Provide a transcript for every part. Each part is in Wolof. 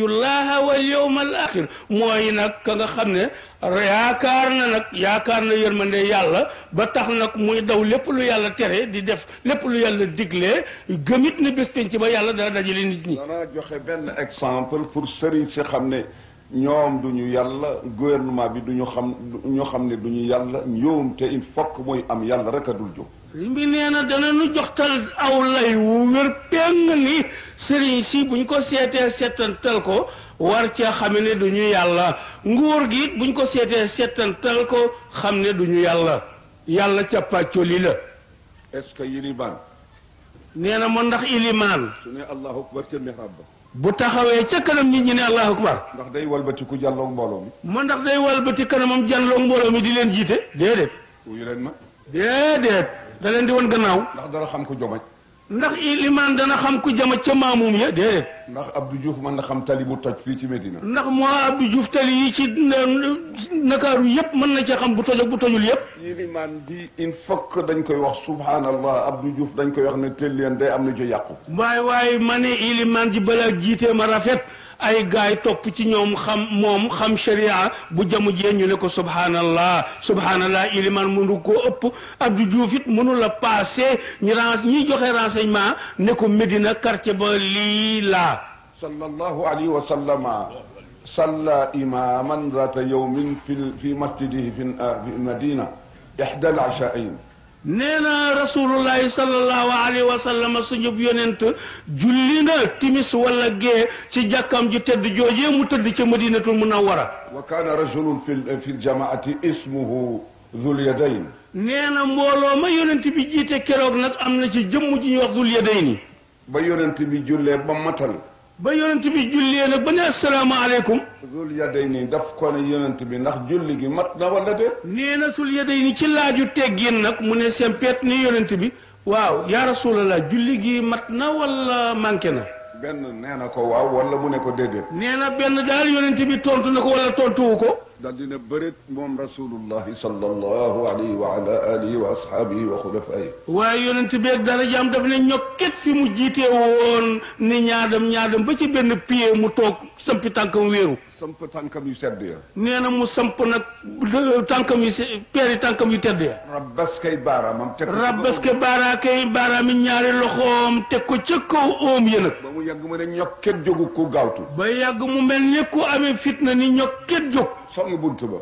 yullaha wal yawmal axir mooy nag ka nga xam ne yaakaar na yërmande yàlla ba tax nag muy daw lépp lu yàlla tere di def lépp lu yàlla diglee gëmit ne bés penc ba yàlla dana dajale nit ñi. dana joxe benn exemple pour sëriñ si xam ne ñoom duñu yàlla gouvernement bi duñu xam ñu xam ne duñu yàlla ñoom te il faut que mooy am yàlla rek a dul jóg. sëriñ bi nee na dana nu joxtal aw lay wu wér péng ni sëriñ si buñ ko seetee seetantal ko war cee xam ne duñu yàlla nguur gi buñ ko seetee seetantal ko xam ne duñu yàlla ca pàccoli la. est-ce que yilimaan nee na man ndax ilimaan su ne allahu akbar ca mihrab ba bu taxawee ca kanam nit ñi ne allahu akbar ndax day walbati ku jàlloog mbooloo mi man ndax day walbati kanamam jàlloog mbooloo mi di leen jiite déedéet wuyu leen ma déedéet da leen di woon gannaaw ndax dara xam ko jomaj ndax ilimaan dana xam ku jama ca maamum ya déedéet ndax Abdou Diouf mën na xam tali bu toj fii ci Medina ndax moo Abdou Diouf tali yi ci Ndakaaru yëpp mën na cee xam bu toj ak bu tojul yëpp yilimaan bi il faut que dañ koy wax subhanallah Abdou Diouf dañ koy wax ne tel leen day am na ci yàqu waaye ma ne ilimaan ji balaa jiitee ma rafet ay gaay topp ci ñoom xam sharia bu jamu jee ñu ne ko subhanallah ilimaan mënu koo ëpp Abdou Diouf it mënu la passé ñiy joxe renseignement ne ko Médina quartier ba lii laa sallallahu alayhi wa sallama salla imaman zata yawmin fi masjidihi fi madina ihda al ashaain nee na rasulullahi sallallahu alayhi wa sallam suñu yonent julli na timis wala gee ci jàkkam ji tëdd joojee mu tëdd ca madinatul munawwara wa kaana rajulun fi ljamaati ismuhu zul yadayn nee na mbooloo ma yonent bi jiite keroog nag am na ci jëmm ji ñuy wax zul yadayni ba yonent bi jullee ba matal ba yonent bi jullee nag ba ne asalaamaaleykum zul yadayni daf ko ne yonent bi ndax julli gi mat na wala déet nee na zul yadayni ci laaju teggin nag mu ne sempet ni yonent bi waaw yaa rasulallah julli gi mat na wala manqué na benn nee na ko waaw wala mu ne ko déedéet nee na benn daal yonent bi tontu na ko wala tontuwu ko daal dina bëreet moom rasulullahi sallallahu alayhi wa ala alihi wa ashaabihi wa xulafaayi waaye yonent bi ak darajaam daf ne ñokket fi mu jiitee woon ni ñaadam ba ci benn pied mu toog sampi tànkam wéeru samp tànkam yu sedd ya nee na mu samp nag tànkam yu peeri tànkam yu tedd ya rabbaskay baaraamam teg ko rabbaske baaraami ñaari loxoom teg ko ca kaw óom ya nag ba mu yàgg mu ne ñokket jógu ku gaawtu ba yàgg mu mel ni ku amee fitna ni ñokket jóg song bunt ba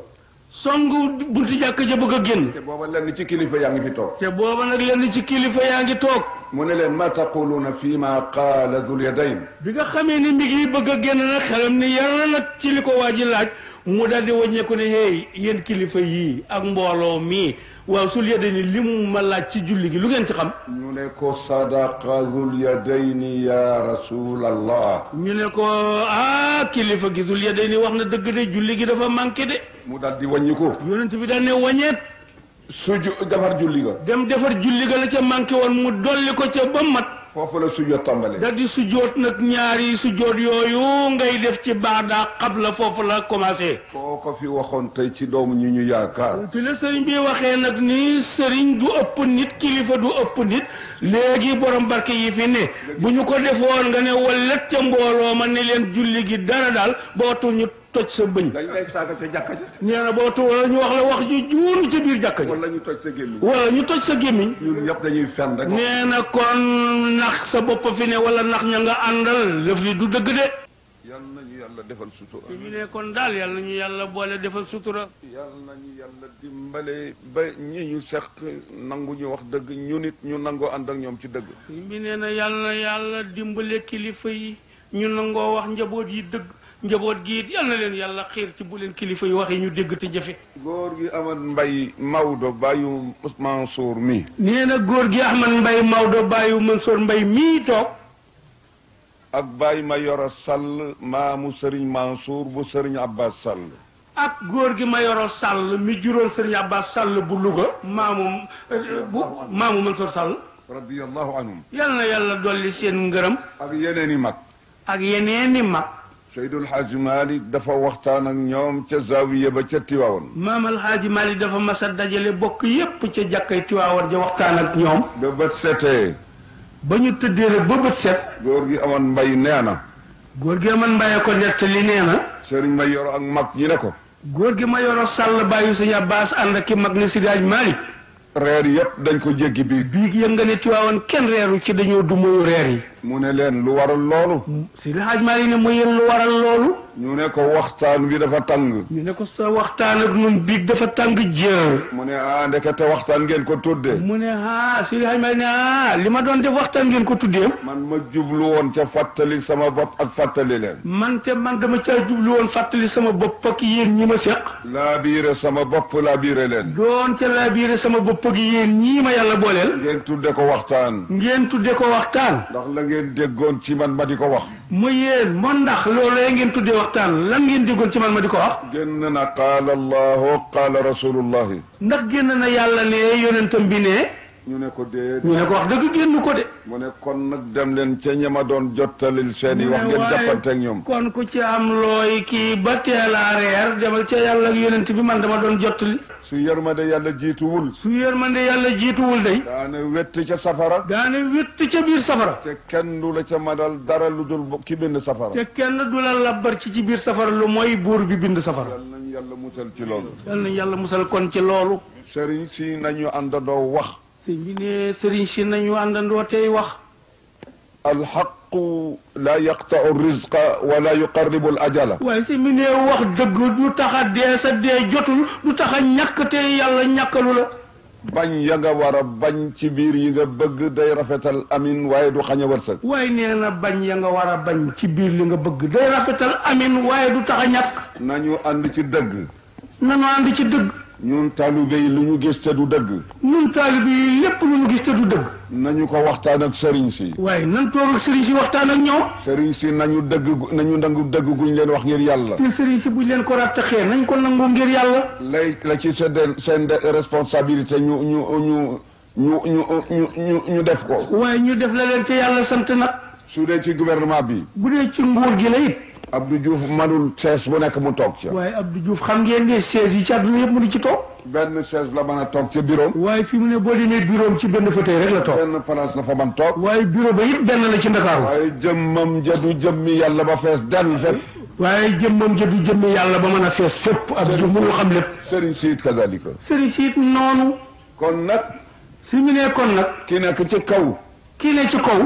songu buntu jàkk ja bëgg a génn te booba lenn ci kilifa yaa ngi fi toog te booba nag lenn ci kilifa yaa ngi toog mu ne leen ma taquluuna fi ma qaala dul yadayn bi nga xamee ni mi ngi bëgg a génn nag xelam ni yar nag ci li ko waa ji laaj mu daal di wàññeeku ne hey yéen kilifa yii ak mbooloo mii waaw sul yadayni li mu ma laaj ci julli gi lu ngeen ci xam ñu ne ko sadaqa dul yadayni ya rasulallah ñu ne ko kilifa gi sul yadayni wax na dëgg de julli gi dafa manqué de mu daal di wàññi ko yonent bi daal ne wàññeet defar julli ga dem defar julli ga la ca manqué woon mu dolli ko ca ba mat foofu la sujjoot tàmbalee da di sujjoot nag ñaari sujjoot yooyu ngay def ci baada qabla foofu la commencé koo ko fi waxoon tey ci doomu ñu ñu yaakaar ci la sëriñ bi waxee nag ni sëriñ du ëpp nit kilifa du ëpp nit léegi borom barke yi fi ne bu ñu ko defoon nga ne wallet ca mbooloo ma ne leen julli gi dara daal bootul ñu toj sa bëñ dañ lay saaga ca jàkka ja nee na bootu wala ñu wax la wax ju juunu ca biir jàkka ja wala ñu toj sa gémmiñ wala ñu toj sa gémmiñ ñun ñëpp dañuy fen rek nee na kon nax sa bopp fi ne wala nax ña nga àndal lëf li du dëgg de yal nañu yàlla defal sutura ñu ne kon daal yal nañu yàlla boole defal sutura yal nañu yàlla dimbale ba ñi ñu seq nangu ñu wax dëgg ñu nit ñu nangoo ànd ak ñoom ci dëgg bi nee na yàlla dimbale kilifa yi ñu nangoo wax njaboot yi dëgg njaboot gi it yal na leen yàlla xiir ci bu leen kilifa yi waxee ñu dégg te jëfe góor gi Ahmad Mbay Maodo bàyyu Mansour mi nee na góor gi Ahmad Mbay Maodo bàyyu Mansour Mbay mii toog ak Baye Mayoro Sall maamu Serigne Mansour bu Serigne Abbas Sall ak góor gi Mayoro Sall mi juróon Serigne Abbas Sall bu Louga maamu Mansour Sall radiyallahu anhum yal na yàlla dolli seen ngërëm ak yeneeni mag ak yeneeni mag Seydul Haaji Malick dafa waxtaan ak ñoom ca zawiya ba ca Tiwaawan maam Alhaaji Malick dafa mas a dajale bokk yépp ca jàkkay Tiwaawan ja waxtaan ak ñoom ba bët setee ba ñu tëddee rek ba bët set góor gi amoon mbay nee na góor gi man Mbaye ko nettali nee na sëriñ ma yoro ak mag ñi ne ko góor gi ma yoro sàll bàyyi sëñ Abbas ànd ak ki mag ni Sidi Hadj Malick reer yëpp dañ ko jéggi bii bii yëg nga ne Tiwaawan kenn reeru ci dañoo du moyu reer yi mu ne leen lu waral loolu Sidi Hadj Malick ne ma yéen lu waral loolu ñu ne ko waxtaan wi dafa tàng ñu ne ko sa waxtaan ak nun biig dafa tàng jër mu ne ndekete waxtaan ngeen ko tudde mu ne Sidi Hadj Malick ne li ma doon def waxtaan ngeen ko tuddee man ma jublu woon ca fàttali sama bopp ak fàttali leen man dama caa jublu woon fàttali sama bopp ak yéen ñi ma seq laa biire sama bopp laa biire leen doon ca laa biire sama bopp ak yéen ñii ma yàlla booleel ngeen tudde ko waxtaan ngeen tudde ko waxtaan ndax la ngeen déggoon ci man ma di ko wax mu yéen moo ndax loolu ngeen tuddee waxtaan lan ngeen déggoon ci man ma di ko wax génn na qaala allahu qaala rasulullahi ndax génn na yàlla ne yonentam bi ne ñu ne ko dee ñu ne ko wax dëgg génn ko de mu ne kon nag dem leen ca ñama doon jottalil seeni wax ngeen jàppanteeg ñoom kon ku ci am looy kii ba teelaa reer demal ca yàlla ak yonent bi man dama doon jottali su yërmande yàlla jiituwul su yërmande yàlla jiituwul day daane wetti ca safara daane wett ca biir safara te kenn du la ca madal dara lu dul ki bind safara te kenn du la labbar ci biir safara lu mooy buur bi bind safara yal nañ yàlla musal ci loolu yal nañ yàlla musal kon ci loolu sëriñ si nañu àndandoo wax sëñ bi ne sëriñ si nañu àndandoo tey wax alxaqu la yaqtau rizqa wala yuqarribu al ajala waaye sëñ bi ne wax dëgg du tax a dee sa dee jotul du tax a ñàkk te yàlla ñàkkalu la bañ ya nga war a bañ ci biir yi nga bëgg day rafetal amin waaye du xañ a wërsëg waaye nee na bañ ya nga war a bañ ci biir li nga bëgg day rafetal amin waaye du tax a ñàkk nañu ànd ci dëgg nanu ànd ci dëgg ñun taalibe yi lu ñu gis te du dëgg ñun taalibe yi lépp lu ñu gis te du dëgg nañu ko waxtaan ak sëriñ si waaye nan toog ak sëriñ si waxtaan ak ñoom sëriñ si nañu nangu dëgg guñ leen wax ngir yàlla te sëriñ si buñ leen ko rattaxee nañ ko nangu ngir yàlla la ci seen responsabilité ñu def ko waaye ñu def la leen ca yàlla sant nag su dee ci gouvernement bi bu dee ci nguur gi la it Abdou Diouf manul chaise bu nekk mu toog ca waaye Abdou Diouf xam ngeen ne chaise yi ci àdduna yëpp mu di ci toog benn chaise la mën a toog ca bureau waaye fi mu ne boo demee bureau ci benn fauteuil rek la toog benn place la fa man toog waaye bureau ba it benn la ci Ndakaaru waaye jëmmam jadu jëmmi yàlla ba fees dell fépp waaye jëmmam ja du jëmmi yàlla ba mën a fees fépp Abdou Diouf mënul xam lépp sëriñ si it kazalika sëriñ si it noonu kon nag si mu ne kon nag ki nekk ci kaw kii ne ci kaw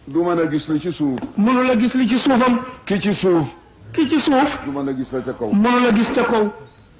du mën a gis li ci suuf mënu la gis li ci suufam ki ci suuf ki ci suuf du mën a gis la ca kaw mënu la gis ca kaw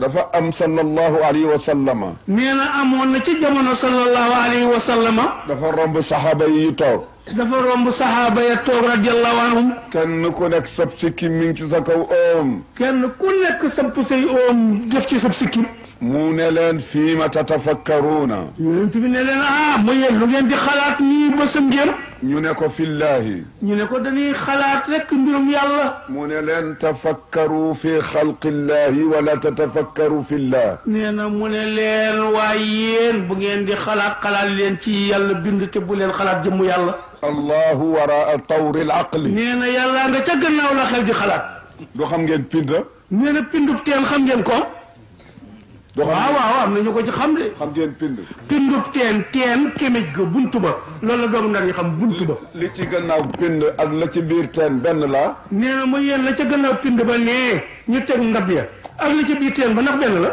dafa am sallallahu alayhi wa sallama nee na amoon na ci jamono sallallahu alayhi wa sallama dafa romb saxaaba yi toog dafa romb saxaaba ya toog radiallahu anhum kenn ku nekk sab sikkim mi ngi ci sa kaw oom kenn ku nekk samp say oom def ci sab sikkim mu ne leen fii ma tatafakkaruuna yonent bi ne leen mu yéen lu ngeen di xalaat nii ba sa ngeen ñu ne ko fillaahi ñu ne ko dañuy xalaat rek mbirum yàlla mu ne leen tafakkaru fi xalqillahi wala tatafakkaru fillah nee na mu ne leen waaye yéen bu ngeen di xalaat leen ci yàlla bind te bu leen xalaat jëmmu yàlla allahu waraa tawri al aqli nee na yàllaa nga ca gannaaw la xel di xalaat du xam ngeen pind nee na pindub teen xam ngeen ko waaw am na ñu ko ci xam de xam ngeen pind pindub teen kémej ga buntu ba loolu la doomu ndar yi xam buntu ba li ci gannaaw pind ak la ci biir teen benn la nee na mu yéen la ca gannaaw pind ba nee ñu teg ndab ya ak la ca biir teen ba ndax benn la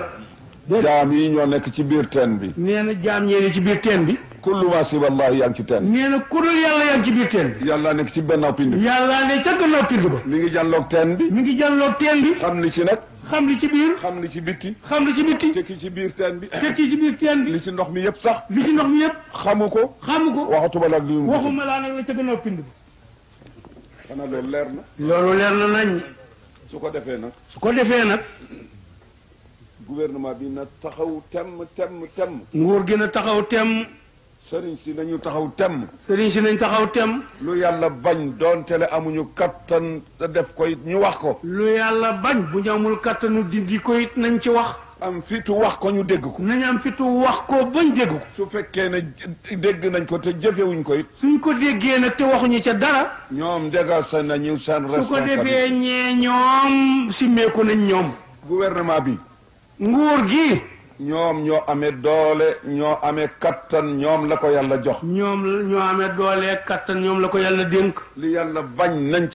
jaam yi ñoo nekk ci biir teen bi nee na jaam ñee ci biir teen bi kullu ma si wallahi yaa ngi ci teen nee na ku dul yàlla yaa ngi ci biir teen bi yàlla nekk ci gannaaw pind yàlla ne ca gannaaw pind ba mi ngi jàlloog teen bi mi ngi jàlloog teen bi xam li ci nag xam li ci biir xam li ci bitti xam li ci bitti te ki ci biir teen bi te ki ci biir teen bi li ci ndox mi yëpp sax li ci ndox mi yëpp xamu ko waxatuma la ak li waxuma laa nag la ca gannaaw pind ba xanaa loolu leer na loolu leer na nañ su ko defee nag gouvernement bi na taxaw temm nguur gi na taxaw temm sëriñ si nañu taxaw temm sëriñ si nañ taxaw temm lu yàlla bañ doon tele amuñu kattan def ko it ñu wax ko lu yàlla bañ bu ñu amul kattanu dindi ko it nañ ci wax am fitu wax ko ñu dégg ko nañ am fitu wax ko bañ dégg ko su fekkee ne dégg nañ ko te jëfewuñ ko it suñ ko déggee nag te waxuñu ca dara ñoom dégasa nañu seen responsabilité su ko defee ñee ñoom simmeeku nañ ñoom gouvernement bi nguur gi ñoom ñoo amee doole ñoo amee kattan ñoom la ko yàlla jox ñoom ñoo amee doole kattan ñoom la ko yàlla dénk li yàlla bañ nañ